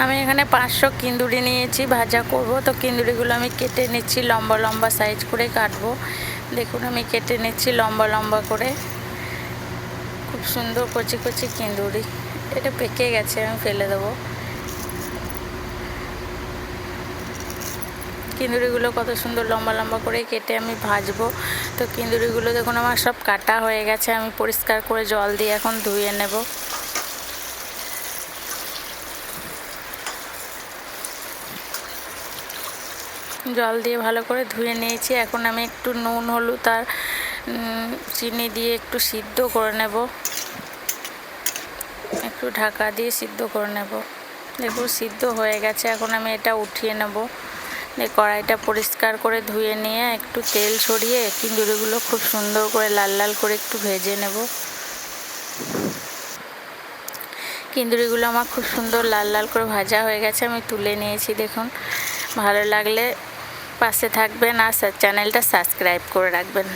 আমি এখানে 500 কিন্দুরি নিয়েছি, ভাজা করব। তো কিন্দুরিগুলো আমি কেটে নিচ্ছি, লম্বা লম্বা সাইজ করে কাটবো। দেখুন আমি কেটে নিচ্ছি লম্বা লম্বা করে, খুব সুন্দর কচি কচি কিন্দুরি। এটা পেকে গেছে, আমি ফেলে দেবো। কিন্দুরিগুলো কত সুন্দর লম্বা লম্বা করে কেটে আমি ভাজবো। তো কিন্দুরিগুলো দেখুন আমার সব কাটা হয়ে গেছে, আমি পরিষ্কার করে জল দিয়ে এখন ধুয়ে নেব। জল দিয়ে ভালো করে ধুয়ে নিয়েছি। এখন আমি একটু নুন হলুদ আর চিনি দিয়ে একটু সিদ্ধ করে নেব, একটু ঢাকা দিয়ে সিদ্ধ করে নেব। দেখুন সিদ্ধ হয়ে গেছে, এখন আমি এটা উঠিয়ে নেব। কড়াইটা পরিষ্কার করে ধুয়ে নিয়ে একটু তেল ছড়িয়ে কিন্দুরিগুলো খুব সুন্দর করে লাল লাল করে একটু ভেজে নেব। কিন্দুরিগুলো আমার খুব সুন্দর লাল লাল করে ভাজা হয়ে গেছে, আমি তুলে নিয়েছি। দেখুন ভালো লাগলে পাশে থাকবেন আর চ্যানেলটা সাবস্ক্রাইব করে রাখবেন।